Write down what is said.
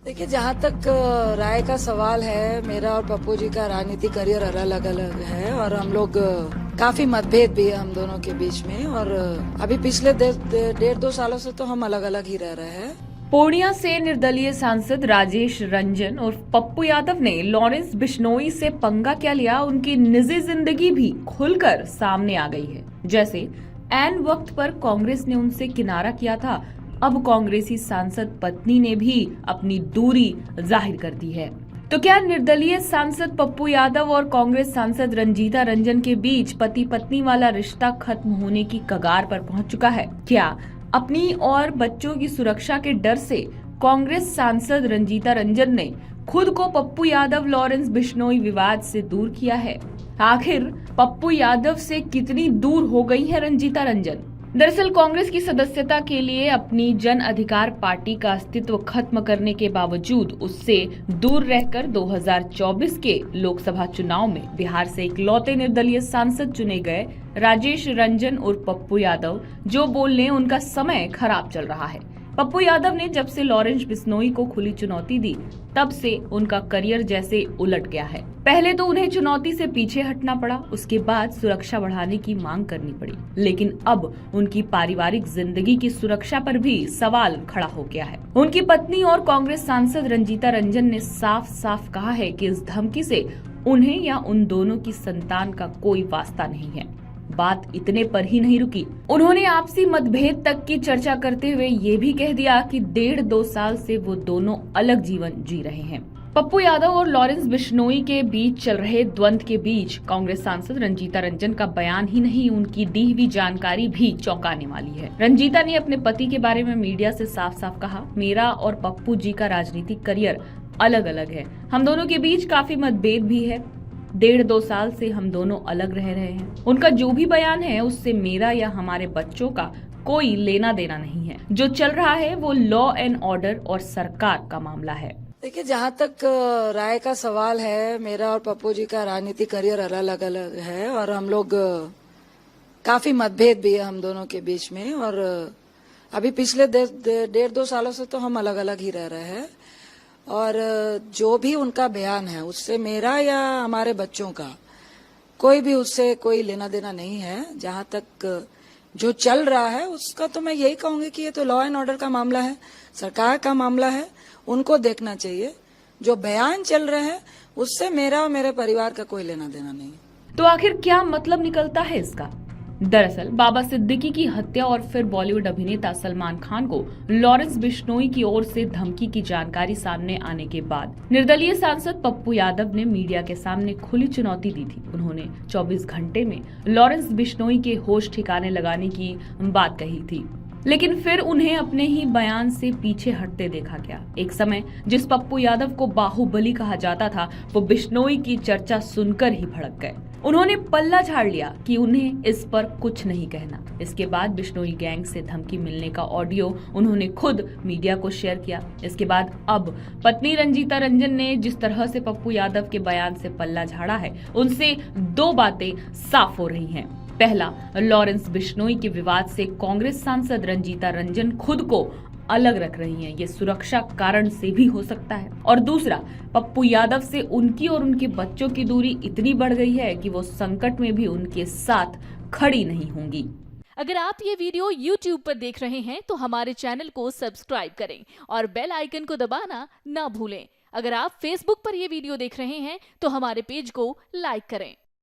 देखिए, जहाँ तक राय का सवाल है, मेरा और पप्पू जी का राजनीतिक करियर अलग अलग है और हम लोग काफी मतभेद भी है हम दोनों के बीच में। और अभी पिछले 1.5-2 सालों से तो हम अलग अलग ही रह रहे हैं। पूर्णिया से निर्दलीय सांसद राजेश रंजन और पप्पू यादव ने लॉरेंस बिश्नोई से पंगा क्या लिया, उनकी निजी जिंदगी भी खुलकर सामने आ गई है। जैसे ऐन वक्त पर कांग्रेस ने उनसे किनारा किया था, अब कांग्रेसी सांसद पत्नी ने भी अपनी दूरी जाहिर कर दी है। तो क्या निर्दलीय सांसद पप्पू यादव और कांग्रेस सांसद रंजीता रंजन के बीच पति पत्नी वाला रिश्ता खत्म होने की कगार पर पहुंच चुका है? क्या अपनी और बच्चों की सुरक्षा के डर से कांग्रेस सांसद रंजीता रंजन ने खुद को पप्पू यादव लॉरेंस बिश्नोई विवाद से दूर किया है? आखिर पप्पू यादव से कितनी दूर हो गई है रंजीता रंजन? दरअसल कांग्रेस की सदस्यता के लिए अपनी जन अधिकार पार्टी का अस्तित्व खत्म करने के बावजूद उससे दूर रहकर 2024 के लोकसभा चुनाव में बिहार से इकलौते निर्दलीय सांसद चुने गए राजेश रंजन और पप्पू यादव जो बोल लें उनका समय खराब चल रहा है। पप्पू यादव ने जब से लॉरेंस बिश्नोई को खुली चुनौती दी तब से उनका करियर जैसे उलट गया है। पहले तो उन्हें चुनौती से पीछे हटना पड़ा, उसके बाद सुरक्षा बढ़ाने की मांग करनी पड़ी, लेकिन अब उनकी पारिवारिक जिंदगी की सुरक्षा पर भी सवाल खड़ा हो गया है। उनकी पत्नी और कांग्रेस सांसद रंजीता रंजन ने साफ साफ कहा है कि इस धमकी से उन्हें या उन दोनों की संतान का कोई वास्ता नहीं है। बात इतने पर ही नहीं रुकी, उन्होंने आपसी मतभेद तक की चर्चा करते हुए ये भी कह दिया कि 1.5-2 साल से वो दोनों अलग जीवन जी रहे हैं। पप्पू यादव और लॉरेंस बिश्नोई के बीच चल रहे द्वंद्व के बीच कांग्रेस सांसद रंजीता रंजन का बयान ही नहीं, उनकी दी हुई जानकारी भी चौंकाने वाली है। रंजीता ने अपने पति के बारे में मीडिया से साफ साफ कहा, मेरा और पप्पू जी का राजनीतिक करियर अलग अलग है, हम दोनों के बीच काफी मतभेद भी है, 1.5-2 साल से हम दोनों अलग रह रहे हैं। उनका जो भी बयान है उससे मेरा या हमारे बच्चों का कोई लेना देना नहीं है। जो चल रहा है वो लॉ एंड ऑर्डर और सरकार का मामला है। देखिए, जहाँ तक राय का सवाल है, मेरा और पप्पू जी का राजनीतिक करियर अलग अलग है और हम लोग काफी मतभेद भी है हम दोनों के बीच में। और अभी पिछले 1.5-2 सालों से तो हम अलग अलग ही रह रहे हैं। और जो भी उनका बयान है उससे मेरा या हमारे बच्चों का कोई भी उससे कोई लेना देना नहीं है। जहाँ तक जो चल रहा है उसका तो मैं यही कहूंगी कि ये तो लॉ एंड ऑर्डर का मामला है, सरकार का मामला है, उनको देखना चाहिए। जो बयान चल रहे हैं उससे मेरा और मेरे परिवार का कोई लेना देना नहीं। तो आखिर क्या मतलब निकलता है इसका? दरअसल बाबा सिद्दीकी की हत्या और फिर बॉलीवुड अभिनेता सलमान खान को लॉरेंस बिश्नोई की ओर से धमकी की जानकारी सामने आने के बाद निर्दलीय सांसद पप्पू यादव ने मीडिया के सामने खुली चुनौती दी थी। उन्होंने 24 घंटे में लॉरेंस बिश्नोई के होश ठिकाने लगाने की बात कही थी, लेकिन फिर उन्हें अपने ही बयान से पीछे हटते देखा गया। एक समय जिस पप्पू यादव को बाहुबली कहा जाता था वो बिश्नोई की चर्चा सुनकर ही भड़क गए। उन्होंने पल्ला झाड़ लिया कि उन्हें इस पर कुछ नहीं कहना। इसके बाद बिश्नोई गैंग से धमकी मिलने का ऑडियो उन्होंने खुद मीडिया को शेयर किया। इसके बाद अब पत्नी रंजीता रंजन ने जिस तरह से पप्पू यादव के बयान से पल्ला झाड़ा है उनसे 2 बातें साफ हो रही हैं। पहला, लॉरेंस बिश्नोई के विवाद से कांग्रेस सांसद रंजीता रंजन खुद को अलग रख रही हैं, ये सुरक्षा कारण से भी हो सकता है। और दूसरा, पप्पू यादव से उनकी और उनके बच्चों की दूरी इतनी बढ़ गई है कि वो संकट में भी उनके साथ खड़ी नहीं होंगी। अगर आप ये वीडियो YouTube पर देख रहे हैं तो हमारे चैनल को सब्सक्राइब करें और बेल आइकन को दबाना ना भूलें। अगर आप Facebook पर ये वीडियो देख रहे हैं तो हमारे पेज को लाइक करें।